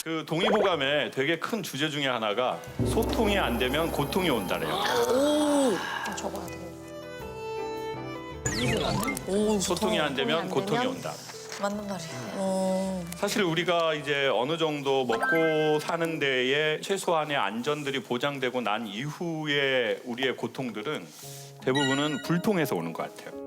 그 동의보감에 되게 큰 주제 중에 하나가 소통이 안 되면 고통이 온다래요. 적어야 돼. 소통이 안 되면 고통이 온다. 맞는 말이야. 사실 우리가 이제 어느 정도 먹고 사는 데에 최소한의 안전들이 보장되고 난 이후에 우리의 고통들은 대부분은 불통해서 오는 것 같아요.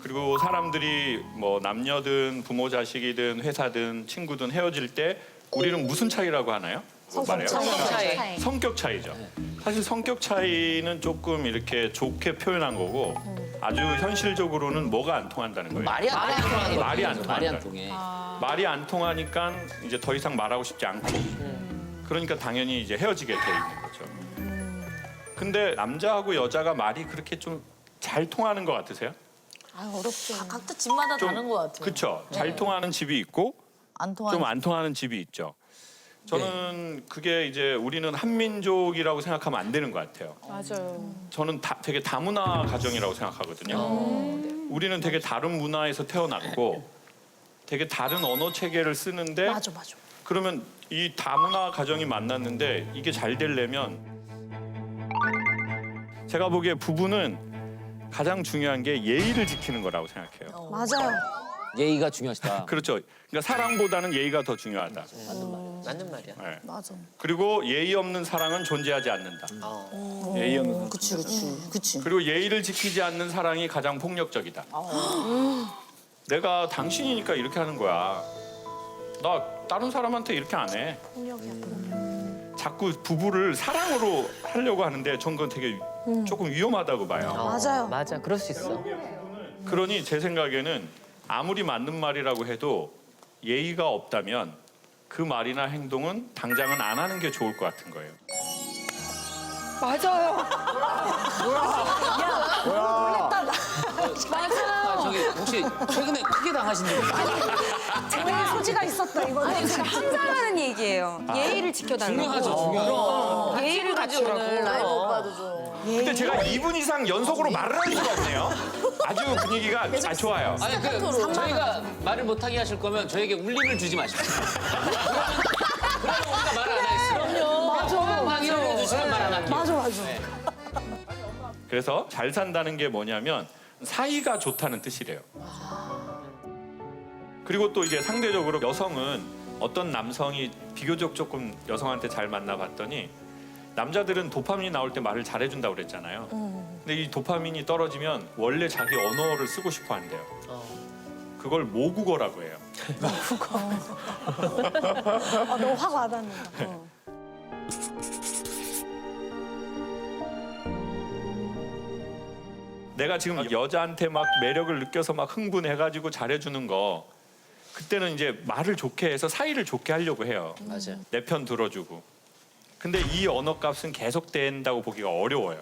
그리고 사람들이 뭐 남녀든 부모 자식이든 회사든 친구든 헤어질 때 우리는 무슨 차이라고 하나요? 말해요. 차이. 성격 차이죠. 사실 성격 차이는 조금 이렇게 좋게 표현한 거고 아주 현실적으로는 뭐가 안 통한다는 거예요. 말이 안 통하는 말이 안 말이 안 통한다. 통해. 말이 안 통하니까 이제 더 이상 말하고 싶지 않고 그러니까 당연히 이제 헤어지게 돼 있는 거죠. 근데 남자하고 여자가 말이 그렇게 좀 잘 통하는 것 같으세요? 아, 어렵죠. 각자 집마다 다른 것 같아요. 그렇죠. 잘 통하는 집이 있고 안 통하는. 좀 안 통하는 집이 있죠. 저는 그게 이제 우리는 한민족이라고 생각하면 안 되는 것 같아요. 맞아요. 저는 되게 다문화 가정이라고 생각하거든요. 우리는 되게 다른 문화에서 태어났고 되게 다른 언어 체계를 쓰는데 맞아. 그러면 이 다문화 가정이 만났는데 이게 잘 되려면 제가 보기에 부부는 가장 중요한 게 예의를 지키는 거라고 생각해요. 맞아요. 예의가 중요하시다. 그렇죠. 그러니까 사랑보다는 예의가 더 중요하다. 맞는 말이야. 네. 맞아. 그리고 예의 없는 사랑은 존재하지 않는다. 예의 없는 그치. 그리고 예의를 지키지 않는 사랑이 가장 폭력적이다. 내가 당신이니까 이렇게 하는 거야. 나 다른 사람한테 이렇게 안 해. 자꾸 부부를 사랑으로 하려고 하는데 전 그건 되게 조금 위험하다고 봐요. 맞아요. 맞아, 그럴 수 있어. 그러니 제 생각에는 아무리 맞는 말이라고 해도 예의가 없다면 그 말이나 행동은 당장은 안 하는 게 좋을 것 같은 거예요. 맞아요. 아, 저기 혹시 최근에 크게 당하신 적 있어요? 되게 소지가 있었다, 이거는. 아니, 제가 항상 하는 얘기예요. 예의를 지켜달라고. 중요하죠, 중요하죠. 예의를 갖추라고. 라이브 오빠도 좀. 근데 제가 2분 이상 연속으로 말을 할 수가 없네요. 아주 분위기가 좋아요. 아니 저희가 말을 못하게 하실 거면 저에게 울림을 주지 마시고. 그러면 우리가 말을 안 하겠어요. 맞아. 막 이런 거 주시면 말 안 할게요. 맞아. 그래서 잘 산다는 게 뭐냐면 사이가 좋다는 뜻이래요. 그리고 또 이제 상대적으로 여성은 어떤 남성이 비교적 조금 여성한테 잘 만나봤더니 남자들은 도파민이 나올 때 말을 잘해준다고 그랬잖아요. 근데 이 도파민이 떨어지면 원래 자기 언어를 쓰고 싶어 한대요. 그걸 모국어라고 해요. 너무 확 와닿는다. 내가 지금 여자한테 막 매력을 느껴서 막 흥분해가지고 잘해주는 거 그때는 이제 말을 좋게 해서 사이를 좋게 하려고 해요. 맞아요. 내 편 들어주고. 근데 이 언어값은 계속 된다고 보기가 어려워요.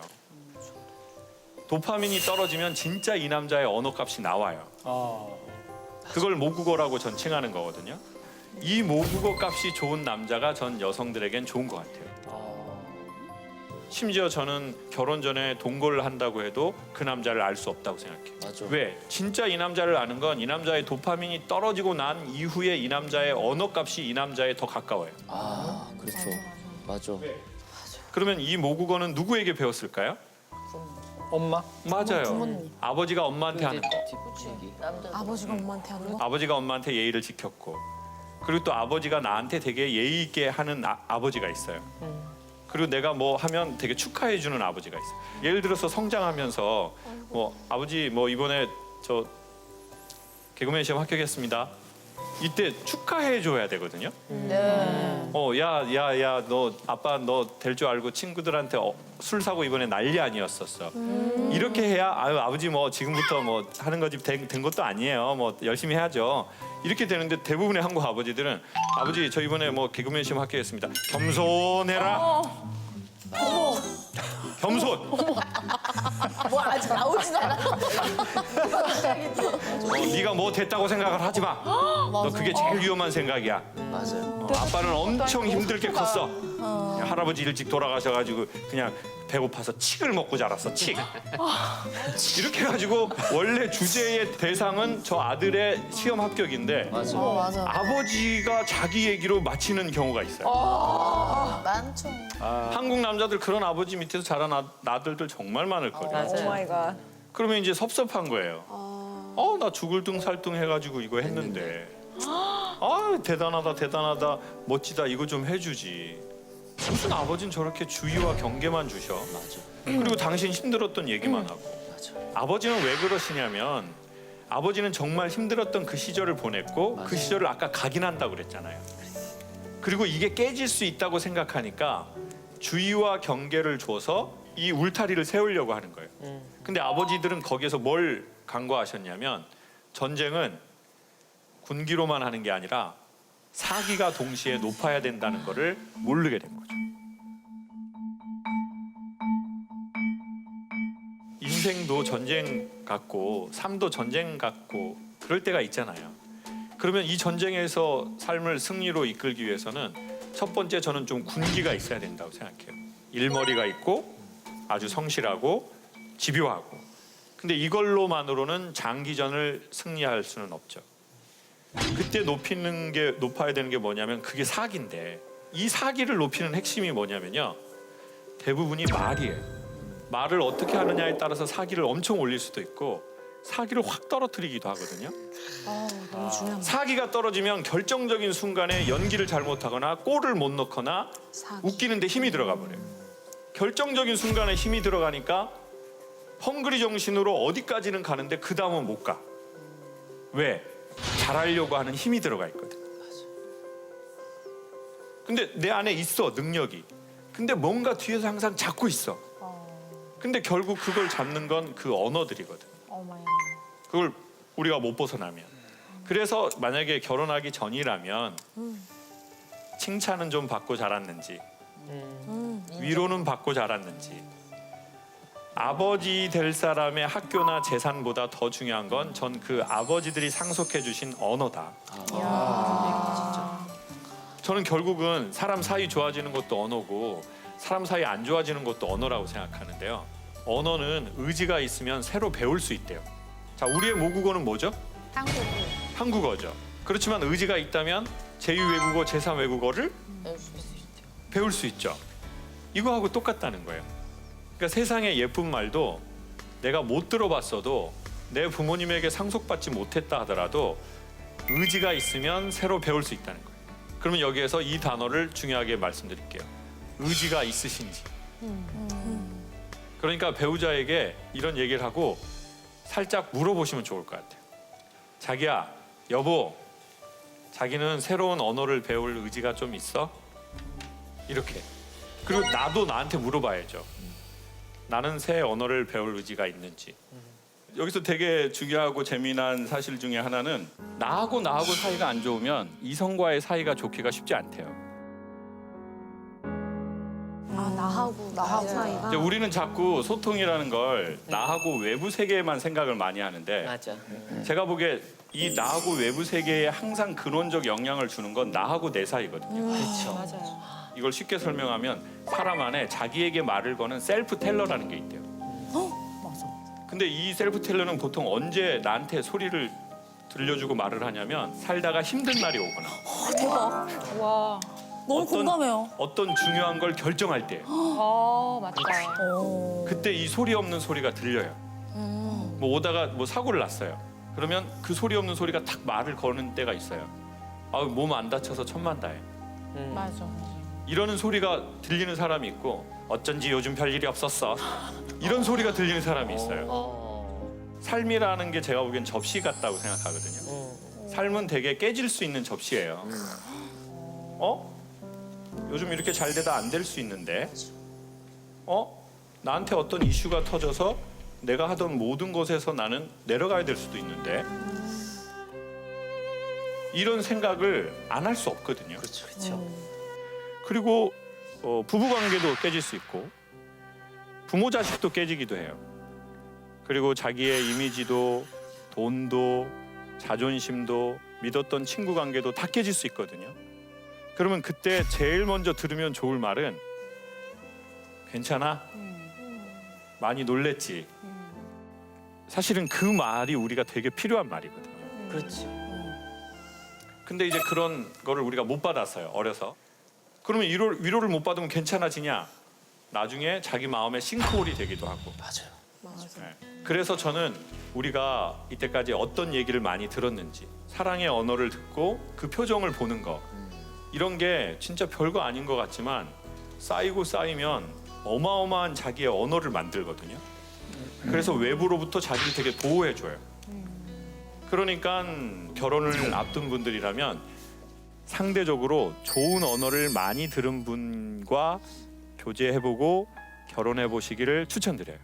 도파민이 떨어지면 진짜 이 남자의 언어값이 나와요. 그걸 모국어라고 전 칭하는 거거든요. 이 모국어 값이 좋은 남자가 전 여성들에겐 좋은 것 같아요. 심지어 저는 결혼 전에 동거를 한다고 해도 그 남자를 알 수 없다고 생각해요. 맞아. 왜? 진짜 이 남자를 아는 건 이 남자의 도파민이 떨어지고 난 이후에 이 남자의 언어값이 이 남자에 더 가까워요. 아, 그렇죠. 맞아. 그러면 이 모국어는 누구에게 배웠을까요? 엄마? 맞아요. 아버지가 엄마한테 하는 거. 뒷얘기. 아버지가 엄마한테 하는 거? 아버지가 엄마한테 예의를 지켰고 그리고 또 아버지가 나한테 되게 예의 있게 하는 아버지가 있어요. 그리고 내가 뭐 하면 되게 축하해 주는 아버지가 있어요. 예를 들어서 성장하면서 뭐 아버지 뭐 이번에 저 개그맨 시험 합격했습니다. 이때 축하해 줘야 되거든요. 야, 너 아빠 너 될 줄 알고 친구들한테 술 사고 이번에 난리 아니었었어. 이렇게 해야 아유 아버지 뭐 지금부터 뭐 하는 거지 된 것도 아니에요. 뭐 열심히 해야죠. 이렇게 되는데 대부분의 한국 아버지들은 아버지 저 이번에 뭐 개그맨 시험 합격했습니다. 겸손해라. 겸손. 뭐 아직 나오진 않아. 네가 뭐 됐다고 생각을 하지 마. 너 그게 제일 위험한 생각이야. 맞아요. 아빠는 엄청 힘들게 컸어. 할아버지 일찍 돌아가셔가지고 그냥 배고파서 칡을 먹고 자랐어. 칡. 이렇게 해가지고 원래 주제의 대상은 저 아들의 시험 합격인데 맞아. 맞아. 아버지가 자기 얘기로 마치는 경우가 있어요. 많죠. 한국 남자들 그런 아버지 밑에서 자란 아들들 정말 많을 거예요. 오 마이 갓. 그러면 이제 섭섭한 거예요. 나 죽을 둥 살 둥 해가지고 이거 했는데. 대단하다 대단하다 멋지다 이거 좀 해주지. 무슨 아버지는 저렇게 주의와 경계만 주셔. 맞아. 그리고 당신 힘들었던 얘기만 하고. 맞아. 아버지는 왜 그러시냐면 아버지는 정말 힘들었던 그 시절을 보냈고 그 시절을 아까 각인한다고 그랬잖아요. 그리고 이게 깨질 수 있다고 생각하니까 주의와 경계를 줘서 이 울타리를 세우려고 하는 거예요. 근데 아버지들은 거기에서 뭘 간과하셨냐면 전쟁은 군기로만 하는 게 아니라 사기가 동시에 높아야 된다는 거를 모르게 된 거죠. 인생도 전쟁 같고 삶도 전쟁 같고 그럴 때가 있잖아요. 그러면 이 전쟁에서 삶을 승리로 이끌기 위해서는 첫 번째 저는 좀 군기가 있어야 된다고 생각해요. 일머리가 있고 아주 성실하고 집요하고. 근데 이걸로만으로는 장기전을 승리할 수는 없죠. 그때 높아야 되는 게 뭐냐면 그게 사기인데 이 사기를 높이는 핵심이 뭐냐면요. 대부분이 말이에요. 말을 어떻게 하느냐에 따라서 사기를 엄청 올릴 수도 있고 사기를 확 떨어뜨리기도 하거든요. 너무 중요한 사기가 떨어지면 결정적인 순간에 연기를 잘못하거나 골을 못 넣거나 사기. 웃기는데 힘이 들어가 버려요. 결정적인 순간에 힘이 들어가니까 헝그리 정신으로 어디까지는 가는데 그 다음은 못 가. 왜? 잘하려고 하는 힘이 들어가 있거든. 근데 내 안에 있어 능력이. 근데 뭔가 뒤에서 항상 잡고 있어. 근데 결국 그걸 잡는 건 그 언어들이거든. 오 마이 갓. 그걸 우리가 못 벗어나면. 그래서 만약에 결혼하기 전이라면 칭찬은 좀 받고 자랐는지 위로는 받고 자랐는지 아버지 될 사람의 학교나 재산보다 더 중요한 건 전 그 아버지들이 상속해 주신 언어다. 저는 결국은 사람 사이 좋아지는 것도 언어고 사람 사이 안 좋아지는 것도 언어라고 생각하는데요. 언어는 의지가 있으면 새로 배울 수 있대요. 자, 우리의 모국어는 뭐죠? 한국어죠. 그렇지만 의지가 있다면 제2외국어, 제3외국어를 배울 수 있죠. 이거하고 똑같다는 거예요. 그러니까 세상의 예쁜 말도 내가 못 들어봤어도 내 부모님에게 상속받지 못했다 하더라도 의지가 있으면 새로 배울 수 있다는 거예요. 그러면 여기에서 이 단어를 중요하게 말씀드릴게요. 의지가 있으신지. 그러니까 배우자에게 이런 얘기를 하고 살짝 물어보시면 좋을 것 같아요. 자기야, 여보, 자기는 새로운 언어를 배울 의지가 좀 있어? 이렇게. 그리고 나도 나한테 물어봐야죠. 나는 새 언어를 배울 의지가 있는지. 여기서 되게 중요하고 재미난 사실 중에 하나는 나하고 사이가 안 좋으면 이성과의 사이가 좋기가 쉽지 않대요. 나하고 사이가. 이제 우리는 자꾸 소통이라는 걸 나하고 외부 세계에만 생각을 많이 하는데 맞아. 제가 보기에 이 나하고 외부 세계에 항상 근원적 영향을 주는 건 나하고 내 사이거든요. 그렇죠. 이걸 쉽게 설명하면 사람 안에 자기에게 말을 거는 셀프 텔러라는 게 있대요. 근데 이 셀프 텔러는 보통 언제 나한테 소리를 들려주고 말을 하냐면 살다가 힘든 날이 오거나 대박. 와. 너무 공감해요. 어떤 중요한 걸 결정할 때 맞다. 그때 이 소리 없는 소리가 들려요. 뭐 오다가 뭐 사고를 났어요. 그러면 그 소리 없는 소리가 탁 말을 거는 때가 있어요. 몸 안 다쳐서 천만다해. 맞아. 이러는 소리가 들리는 사람이 있고 어쩐지 요즘 별일이 없었어. 이런 소리가 들리는 사람이 있어요. 삶이라는 게 제가 보기엔 접시 같다고 생각하거든요. 삶은 되게 깨질 수 있는 접시예요. 요즘 이렇게 잘 되다 안 될 수 있는데 나한테 어떤 이슈가 터져서 내가 하던 모든 것에서 나는 내려가야 될 수도 있는데 이런 생각을 안 할 수 없거든요. 그렇죠. 그리고 부부관계도 깨질 수 있고 부모 자식도 깨지기도 해요. 그리고 자기의 이미지도 돈도 자존심도 믿었던 친구 관계도 다 깨질 수 있거든요. 그러면 그때 제일 먼저 들으면 좋을 말은 괜찮아? 많이 놀랬지? 사실은 그 말이 우리가 되게 필요한 말이거든요. 그렇지. 근데 이제 그런 거를 우리가 못 받았어요. 어려서. 그러면 위로를 못 받으면 괜찮아지냐? 나중에 자기 마음에 싱크홀이 되기도 하고. 맞아요. 네. 그래서 저는 우리가 이때까지 어떤 얘기를 많이 들었는지 사랑의 언어를 듣고 그 표정을 보는 거 이런 게 진짜 별거 아닌 것 같지만 쌓이고 쌓이면 어마어마한 자기의 언어를 만들거든요. 그래서 외부로부터 자기를 되게 보호해줘요. 그러니까 결혼을 앞둔 분들이라면 상대적으로 좋은 언어를 많이 들은 분과 교제해보고 결혼해보시기를 추천드려요.